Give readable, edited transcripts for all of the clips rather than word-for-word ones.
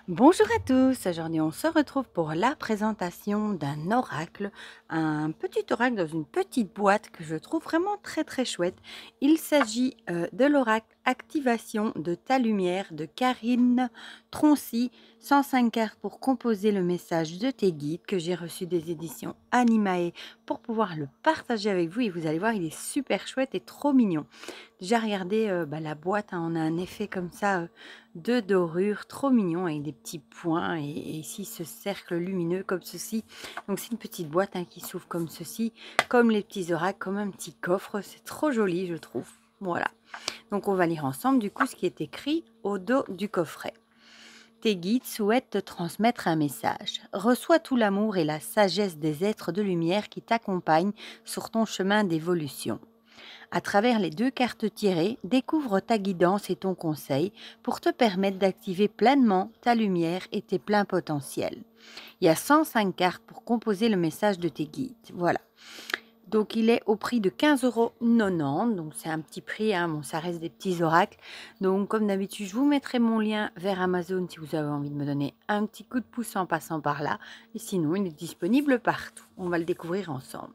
Bonjour à tous, aujourd'hui on se retrouve pour la présentation d'un oracle, un petit oracle dans une petite boîte que je trouve vraiment très chouette. Il s'agit de l'oracle Activation de ta lumière de Karine Troncy, 105 cartes pour composer le message de tes guides que j'ai reçu des éditions Animae pour pouvoir le partager avec vous et vous allez voir il est super chouette et trop mignon. Déjà regardez la boîte, hein, on a un effet comme ça de dorure trop mignon avec des petits points et ici ce cercle lumineux comme ceci. Donc c'est une petite boîte, hein, qui s'ouvre comme ceci, comme les petits oracles, comme un petit coffre. C'est trop joli je trouve. Voilà. Donc on va lire ensemble du coup ce qui est écrit au dos du coffret. Tes guides souhaitent te transmettre un message. Reçois tout l'amour et la sagesse des êtres de lumière qui t'accompagnent sur ton chemin d'évolution. À travers les deux cartes tirées, découvre ta guidance et ton conseil pour te permettre d'activer pleinement ta lumière et tes pleins potentiels. Il y a 105 cartes pour composer le message de tes guides. Voilà. Donc il est au prix de 15,90 €. Donc c'est un petit prix, hein. Bon, ça reste des petits oracles. Donc comme d'habitude, je vous mettrai mon lien vers Amazon si vous avez envie de me donner un petit coup de pouce en passant par là. Et sinon, il est disponible partout. On va le découvrir ensemble.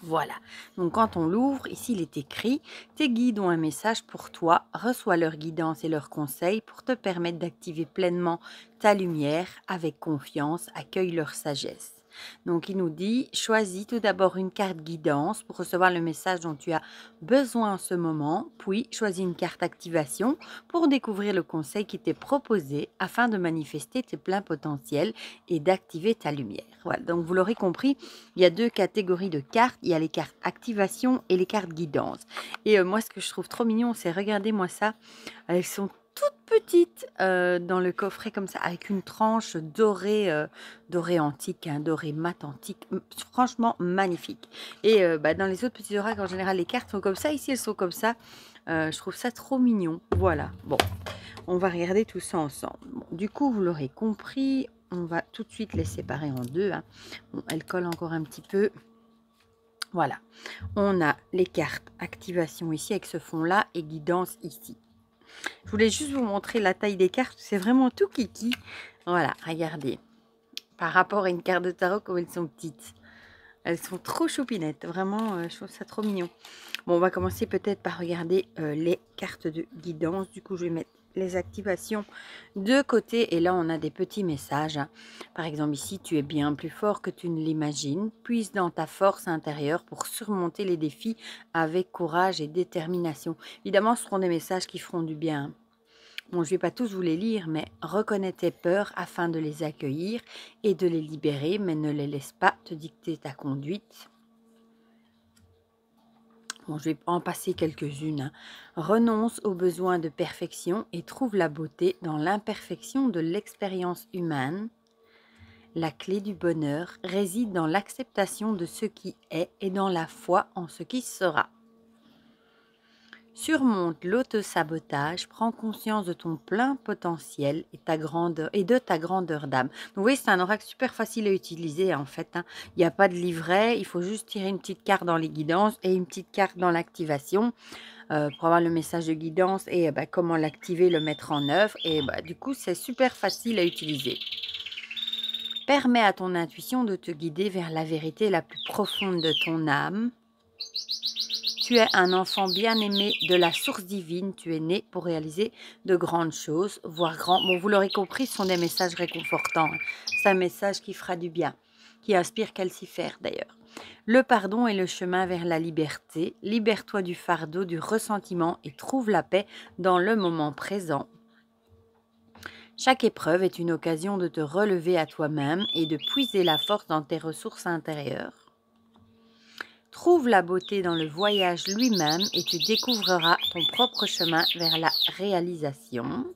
Voilà, donc quand on l'ouvre, ici il est écrit « Tes guides ont un message pour toi, reçois leur guidance et leurs conseils pour te permettre d'activer pleinement ta lumière, avec confiance, accueille leur sagesse. » Donc il nous dit « Choisis tout d'abord une carte guidance pour recevoir le message dont tu as besoin en ce moment, puis choisis une carte activation pour découvrir le conseil qui t'est proposé afin de manifester tes pleins potentiels et d'activer ta lumière. » Voilà, donc vous l'aurez compris, il y a deux catégories de cartes. Il y a les cartes activation et les cartes guidance. Et moi, ce que je trouve trop mignon, c'est regardez-moi ça. Elles sont toutes petites dans le coffret comme ça, avec une tranche dorée, dorée antique, hein, dorée mat antique. Franchement, magnifique. Et dans les autres petits oracles, en général, les cartes sont comme ça. Ici, elles sont comme ça. Je trouve ça trop mignon. Voilà. Bon, on va regarder tout ça ensemble. Bon, du coup, vous l'aurez compris, on va tout de suite les séparer en deux, hein. Bon, elles collent encore un petit peu. Voilà, on a les cartes activation ici avec ce fond-là et guidance ici. Je voulais juste vous montrer la taille des cartes, c'est vraiment tout kiki. Voilà, regardez. Par rapport à une carte de tarot, comme elles sont petites. Elles sont trop choupinettes, vraiment, je trouve ça trop mignon. Bon, on va commencer peut-être par regarder les cartes de guidance. Du coup, je vais mettre les activations de côté. Et là, on a des petits messages, hein. Par exemple, ici, tu es bien plus fort que tu ne l'imagines. Puise dans ta force intérieure pour surmonter les défis avec courage et détermination. Évidemment, ce seront des messages qui feront du bien, hein. Bon, je ne vais pas tous vous les lire, mais reconnais tes peurs afin de les accueillir et de les libérer, mais ne les laisse pas te dicter ta conduite. Bon, je vais en passer quelques-unes, hein. Renonce au besoin de perfection et trouve la beauté dans l'imperfection de l'expérience humaine. La clé du bonheur réside dans l'acceptation de ce qui est et dans la foi en ce qui sera. Surmonte l'auto-sabotage, prends conscience de ton plein potentiel et de ta grandeur d'âme. Donc, vous voyez, c'est un oracle super facile à utiliser en fait, hein. Il n'y a pas de livret, il faut juste tirer une petite carte dans les guidances et une petite carte dans l'activation pour avoir le message de guidance et comment l'activer, le mettre en œuvre. Et du coup, c'est super facile à utiliser. Permets à ton intuition de te guider vers la vérité la plus profonde de ton âme. Tu es un enfant bien-aimé de la source divine. Tu es né pour réaliser de grandes choses, voire grand. Bon, vous l'aurez compris, ce sont des messages réconfortants, hein. C'est un message qui fera du bien, qui inspire Calcifère d'ailleurs. Le pardon est le chemin vers la liberté. Libère-toi du fardeau, du ressentiment et trouve la paix dans le moment présent. Chaque épreuve est une occasion de te relever à toi-même et de puiser la force dans tes ressources intérieures. Trouve la beauté dans le voyage lui-même et tu découvriras ton propre chemin vers la réalisation.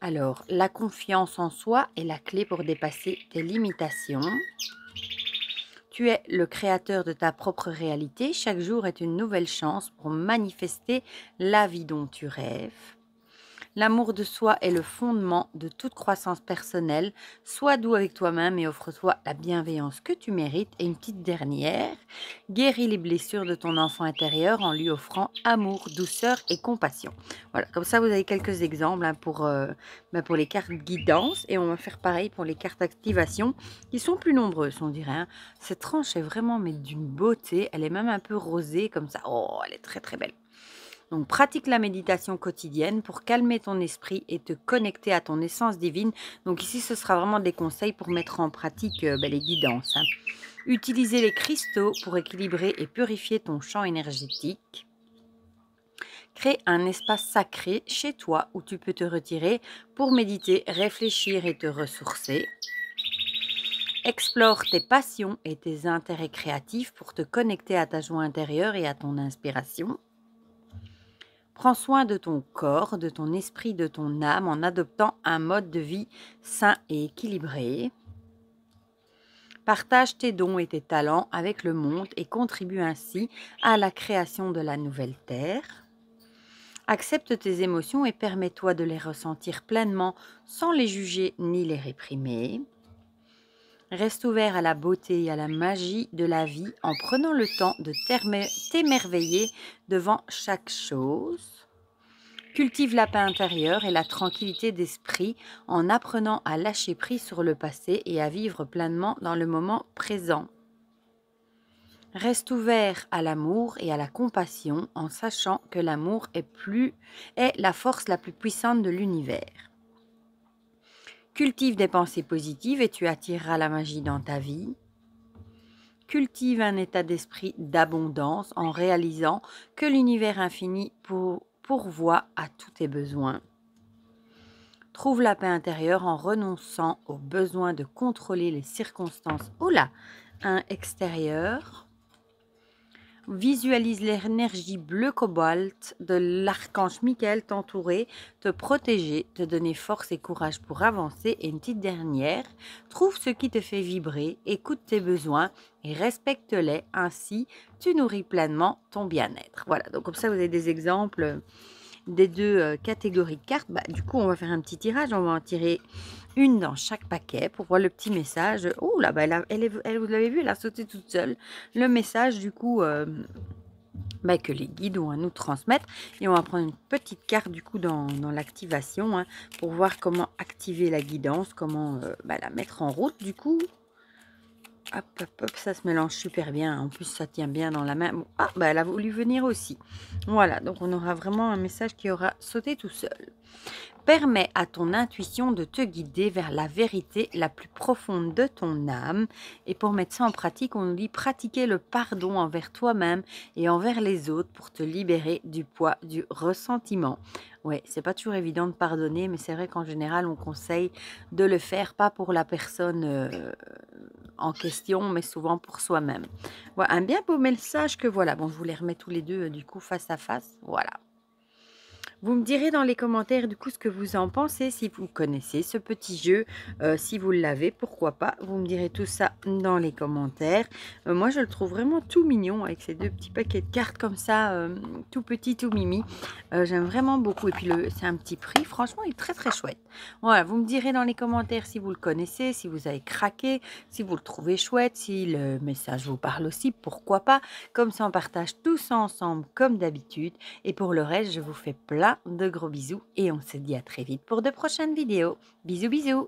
Alors, la confiance en soi est la clé pour dépasser tes limitations. Tu es le créateur de ta propre réalité. Chaque jour est une nouvelle chance pour manifester la vie dont tu rêves. L'amour de soi est le fondement de toute croissance personnelle. Sois doux avec toi-même et offre-toi la bienveillance que tu mérites. Et une petite dernière, guéris les blessures de ton enfant intérieur en lui offrant amour, douceur et compassion. Voilà, comme ça vous avez quelques exemples pour les cartes guidance. Et on va faire pareil pour les cartes activation qui sont plus nombreuses, on dirait, hein. Cette tranche est vraiment mais d'une beauté. Elle est même un peu rosée comme ça. Oh, elle est très très belle. Donc, pratique la méditation quotidienne pour calmer ton esprit et te connecter à ton essence divine. Donc ici, ce sera vraiment des conseils pour mettre en pratique les guidances, hein. Utilisez les cristaux pour équilibrer et purifier ton champ énergétique. Crée un espace sacré chez toi où tu peux te retirer pour méditer, réfléchir et te ressourcer. Explore tes passions et tes intérêts créatifs pour te connecter à ta joie intérieure et à ton inspiration. Prends soin de ton corps, de ton esprit, de ton âme en adoptant un mode de vie sain et équilibré. Partage tes dons et tes talents avec le monde et contribue ainsi à la création de la nouvelle terre. Accepte tes émotions et permets-toi de les ressentir pleinement sans les juger ni les réprimer. Reste ouvert à la beauté et à la magie de la vie en prenant le temps de t'émerveiller devant chaque chose. Cultive la paix intérieure et la tranquillité d'esprit en apprenant à lâcher prise sur le passé et à vivre pleinement dans le moment présent. Reste ouvert à l'amour et à la compassion en sachant que l'amour est la force la plus puissante de l'univers. Cultive des pensées positives et tu attireras la magie dans ta vie. Cultive un état d'esprit d'abondance en réalisant que l'univers infini pourvoit à tous tes besoins. Trouve la paix intérieure en renonçant au besoin de contrôler les circonstances extérieures. Visualise l'énergie bleu cobalt de l'archange Michael t'entourer, te protéger, te donner force et courage pour avancer. Et une petite dernière, trouve ce qui te fait vibrer, écoute tes besoins et respecte-les. Ainsi, tu nourris pleinement ton bien-être. Voilà, donc comme ça, vous avez des exemples des deux catégories de cartes. Du coup, on va faire un petit tirage. On va en tirer une dans chaque paquet pour voir le petit message. Oh là, vous l'avez vu, elle a sauté toute seule. Le message, du coup, que les guides ont à nous transmettre. Et on va prendre une petite carte, du coup, dans l'activation, hein, pour voir comment activer la guidance, comment la mettre en route, du coup. Hop, hop, hop, ça se mélange super bien. En plus, ça tient bien dans la main. Bon, elle a voulu venir aussi. Voilà, donc on aura vraiment un message qui aura sauté tout seul. Permets à ton intuition de te guider vers la vérité la plus profonde de ton âme. Et pour mettre ça en pratique, on nous dit pratiquer le pardon envers toi-même et envers les autres pour te libérer du poids du ressentiment. Ouais, c'est pas toujours évident de pardonner, mais c'est vrai qu'en général, on conseille de le faire, pas pour la personne en question, mais souvent pour soi-même. Voilà, un bien beau message que voilà. Bon, je vous les remets tous les deux, du coup, face à face. Voilà. Vous me direz dans les commentaires du coup ce que vous en pensez, si vous connaissez ce petit jeu, si vous l'avez, pourquoi pas. Vous me direz tout ça dans les commentaires. Moi je le trouve vraiment tout mignon avec ces deux petits paquets de cartes comme ça, tout petit, tout mimi. J'aime vraiment beaucoup et puis c'est un petit prix, franchement il est très très chouette. Voilà, vous me direz dans les commentaires si vous le connaissez, si vous avez craqué, si vous le trouvez chouette, si le message vous parle aussi, pourquoi pas. Comme ça on partage tout ça ensemble comme d'habitude. Et pour le reste, je vous fais plein de gros bisous et on se dit à très vite pour de prochaines vidéos. Bisous bisous.